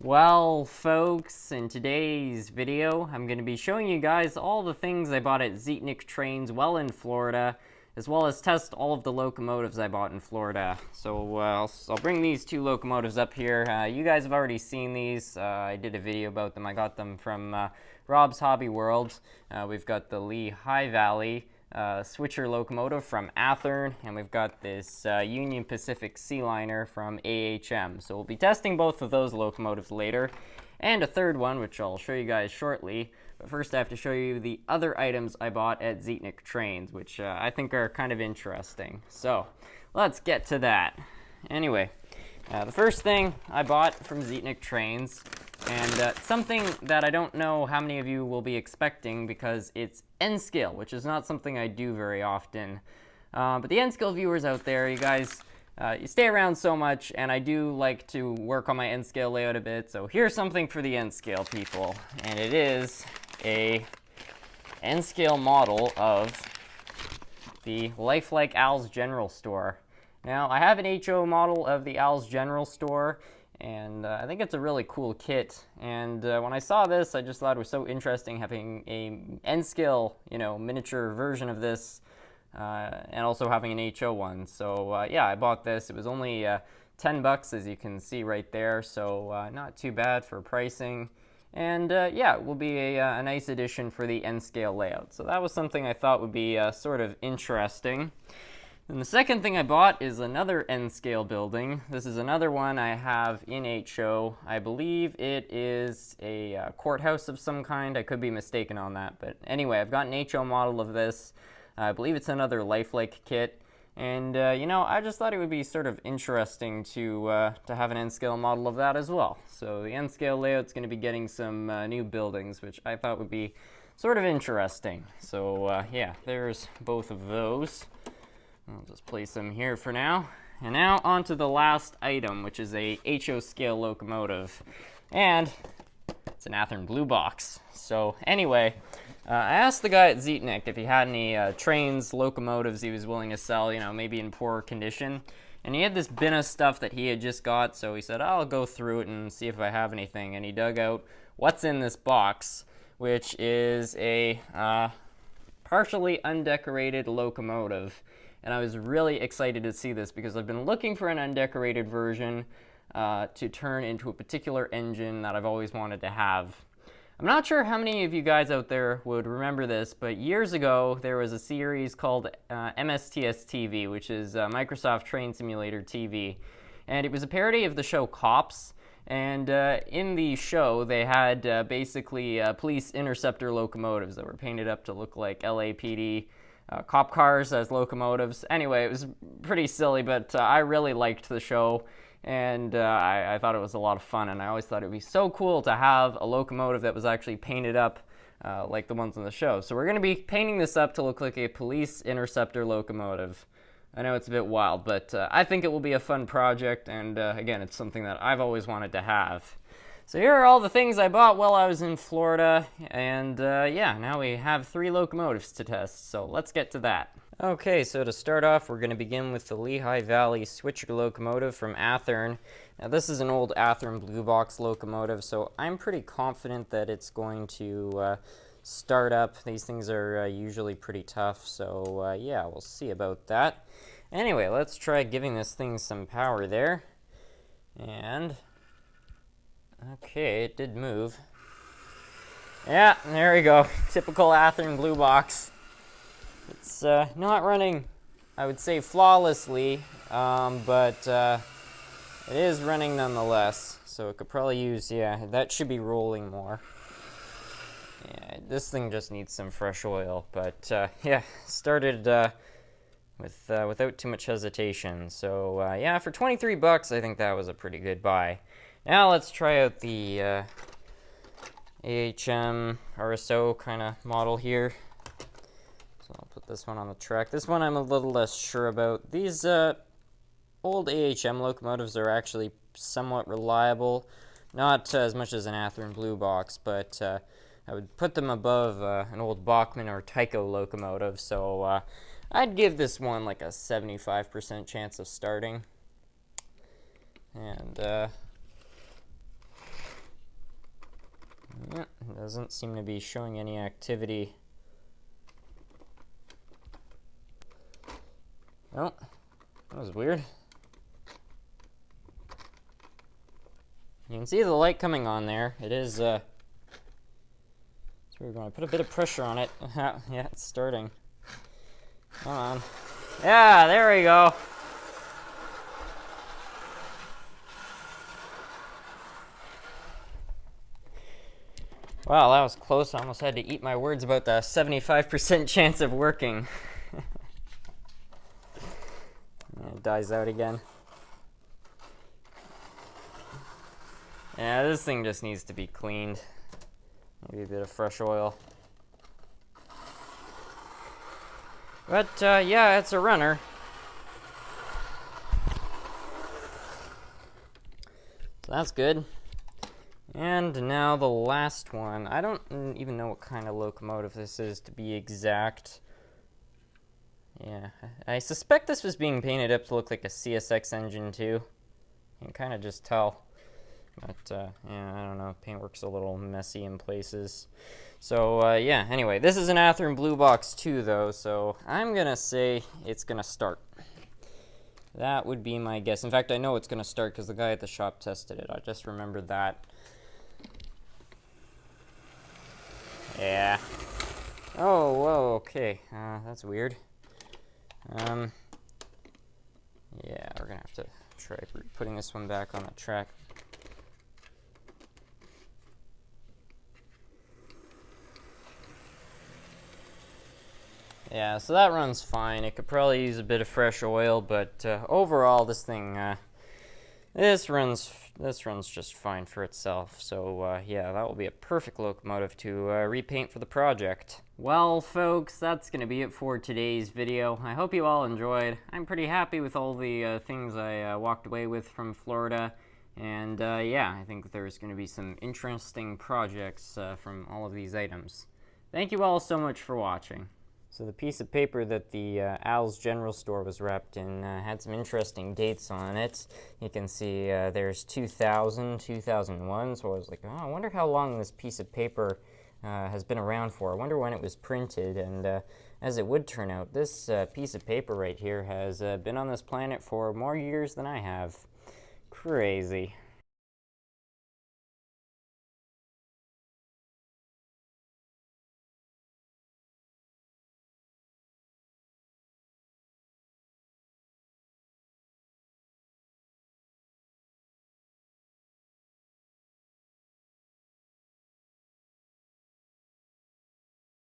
Well, folks, in today's video, I'm going to be showing you guys all the things I bought at Zitnik Trains while in Florida, as well as test all of the locomotives I bought in Florida. So I'll bring these two locomotives up here. You guys have already seen these. I did a video about them. I got them from Rob's Hobby World. We've got the Lehigh Valley switcher locomotive from Athearn, and we've got this Union Pacific Sealiner from AHM. So we'll be testing both of those locomotives later, and a third one, which I'll show you guys shortly. But first I have to show you the other items I bought at Zitnik Trains, which I think are kind of interesting. So let's get to that. Anyway, the first thing I bought from Zitnik Trains, and something that I don't know how many of you will be expecting because it's N-scale, which is not something I do very often. But the N-scale viewers out there, you guys, you stay around so much, and I do like to work on my N-scale layout a bit. So here's something for the N-scale people, and it is a N-scale model of the Lifelike Al's General Store. Now, I have an HO model of the Al's General Store, and I think it's a really cool kit. And when I saw this, I just thought it was so interesting having a N-scale, miniature version of this, and also having an HO one. So yeah, I bought this. It was only 10 bucks, as you can see right there. So not too bad for pricing. And yeah, it will be a nice addition for the N-scale layout. So that was something I thought would be sort of interesting. And the second thing I bought is another N-scale building. This is another one I have in HO. I believe it is a courthouse of some kind. I could be mistaken on that. But anyway, I've got an HO model of this. I believe it's another Lifelike kit. And, I just thought it would be sort of interesting to have an N-scale model of that as well. So the N-scale layout's going to be getting some new buildings, which I thought would be sort of interesting. So, yeah, there's both of those. I'll just place them here for now. And now on to the last item, which is a HO scale locomotive. And it's an Athearn Blue Box. So anyway, I asked the guy at Zitnik if he had any trains, locomotives he was willing to sell, maybe in poor condition. And he had this bin of stuff that he had just got, so he said, I'll go through it and see if I have anything. And he dug out what's in this box, which is a partially undecorated locomotive. And I was really excited to see this because I've been looking for an undecorated version to turn into a particular engine that I've always wanted to have. I'm not sure how many of you guys out there would remember this, but years ago there was a series called MSTS TV, which is Microsoft Train Simulator TV. And it was a parody of the show Cops. And in the show, they had basically police interceptor locomotives that were painted up to look like LAPD cop cars as locomotives. Anyway, it was pretty silly, but I really liked the show, and I thought it was a lot of fun, and I always thought it would be so cool to have a locomotive that was actually painted up like the ones in the show. So we're going to be painting this up to look like a police interceptor locomotive. I know it's a bit wild, but I think it will be a fun project, and again, it's something that I've always wanted to have. So here are all the things I bought while I was in Florida, and yeah, now we have 3 locomotives to test, so let's get to that. Okay, so to start off, we're going to begin with the Lehigh Valley switcher locomotive from Athearn. Now this is an old Athearn Blue Box locomotive, so I'm pretty confident that it's going to start up. These things are usually pretty tough, so yeah, we'll see about that. Anyway, let's try giving this thing some power there, and okay, it did move. Yeah, there we go. Typical Athearn Blue Box. It's not running, I would say, flawlessly, but it is running nonetheless. So it could probably use, yeah, that should be rolling more. Yeah, this thing just needs some fresh oil, but yeah, started without too much hesitation. So yeah, for 23 bucks, I think that was a pretty good buy. Now let's try out the AHM RSO kind of model here. So I'll put this one on the track. This one I'm a little less sure about. These old AHM locomotives are actually somewhat reliable. Not as much as an Athearn Blue Box, but I would put them above an old Bachmann or Tyco locomotive. So I'd give this one like a 75% chance of starting. And doesn't seem to be showing any activity. Oh, that was weird. You can see the light coming on there. It is, so we're going to put a bit of pressure on it. Yeah, it's starting. Come on. Yeah, there we go. Wow, that was close. I almost had to eat my words about the 75% chance of working. It dies out again. Yeah, this thing just needs to be cleaned. Maybe a bit of fresh oil. But, yeah, it's a runner. So that's good. And now the last one. I don't even know what kind of locomotive this is, to be exact. Yeah, I suspect this was being painted up to look like a CSX engine, too. You can kind of just tell. But, yeah, I don't know. Paintwork's a little messy in places. So, yeah, anyway, this is an Athearn Blue Box 2, though, so I'm going to say it's going to start. That would be my guess. In fact, I know it's going to start because the guy at the shop tested it. I just remembered that. Yeah. Oh, whoa, okay. That's weird. Yeah, we're going to have to try putting this one back on the track. Yeah, so that runs fine. It could probably use a bit of fresh oil, but overall, this thing, this runs just fine for itself. So yeah, that will be a perfect locomotive to repaint for the project. Well, folks, that's going to be it for today's video. I hope you all enjoyed. I'm pretty happy with all the things I walked away with from Florida. And yeah, I think there's going to be some interesting projects from all of these items. Thank you all so much for watching. So the piece of paper that the Al's General Store was wrapped in had some interesting dates on it. You can see there's 2000, 2001, so I was like, oh, I wonder how long this piece of paper has been around for. I wonder when it was printed, and as it would turn out, this piece of paper right here has been on this planet for more years than I have. Crazy.